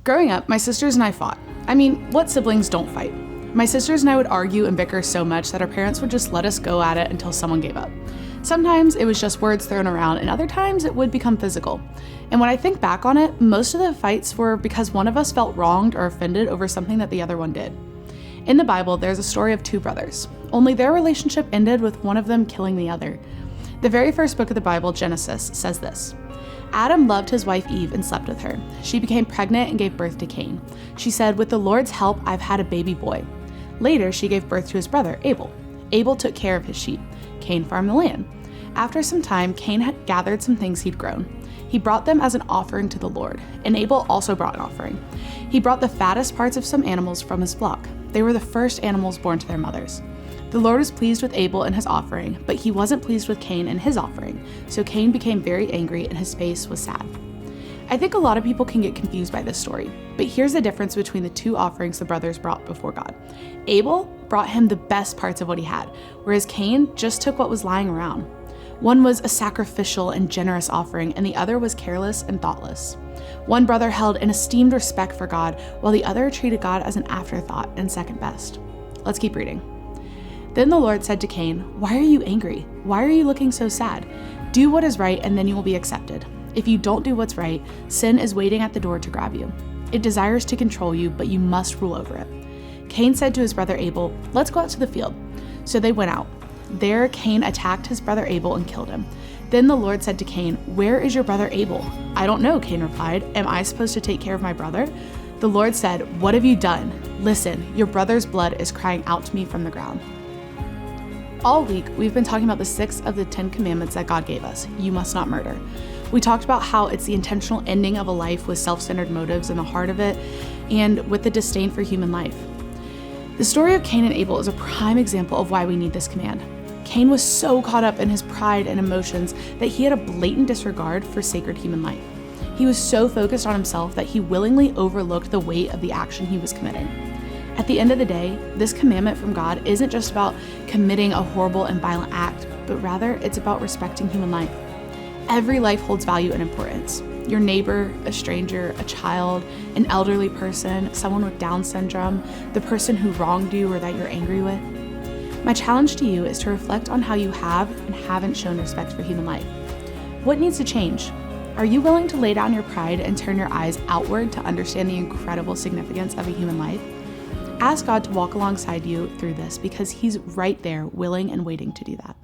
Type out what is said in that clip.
Growing up, my sisters and I fought. I mean, what siblings don't fight? My sisters and I would argue and bicker so much that our parents would just let us go at it until someone gave up. Sometimes it was just words thrown around, and other times it would become physical. And when I think back on it, most of the fights were because one of us felt wronged or offended over something that the other one did. In the Bible, there's a story of two brothers, only their relationship ended with one of them killing the other. The very first book of the Bible, Genesis, says this: Adam loved his wife Eve and slept with her. She became pregnant and gave birth to Cain. She said, "With the Lord's help, I've had a baby boy." Later, she gave birth to his brother, Abel. Abel took care of his sheep. Cain farmed the land. After some time, Cain had gathered some things he'd grown. He brought them as an offering to the Lord, and Abel also brought an offering. He brought the fattest parts of some animals from his flock. They were the first animals born to their mothers. The Lord was pleased with Abel and his offering, but he wasn't pleased with Cain and his offering, so Cain became very angry and his face was sad. I think a lot of people can get confused by this story, but here's the difference between the two offerings the brothers brought before God. Abel brought him the best parts of what he had, whereas Cain just took what was lying around. One was a sacrificial and generous offering, and the other was careless and thoughtless. One brother held an esteemed respect for God, while the other treated God as an afterthought and second best. Let's keep reading. Then the Lord said to Cain, "Why are you angry? Why are you looking so sad? Do what is right, and then you will be accepted. If you don't do what's right, sin is waiting at the door to grab you. It desires to control you, but you must rule over it." Cain said to his brother Abel, "Let's go out to the field." So they went out. There Cain attacked his brother Abel and killed him. Then the Lord said to Cain, "Where is your brother Abel?" "I don't know," Cain replied. "Am I supposed to take care of my brother?" The Lord said, "What have you done? Listen, your brother's blood is crying out to me from the ground." All week, we've been talking about the 6 of the 10 commandments that God gave us. You must not murder. We talked about how it's the intentional ending of a life with self-centered motives in the heart of it and with the disdain for human life. The story of Cain and Abel is a prime example of why we need this command. Cain was so caught up in his pride and emotions that he had a blatant disregard for sacred human life. He was so focused on himself that he willingly overlooked the weight of the action he was committing. At the end of the day, this commandment from God isn't just about committing a horrible and violent act, but rather it's about respecting human life. Every life holds value and importance. Your neighbor, a stranger, a child, an elderly person, someone with Down syndrome, the person who wronged you or that you're angry with. My challenge to you is to reflect on how you have and haven't shown respect for human life. What needs to change? Are you willing to lay down your pride and turn your eyes outward to understand the incredible significance of a human life? Ask God to walk alongside you through this because He's right there, willing and waiting to do that.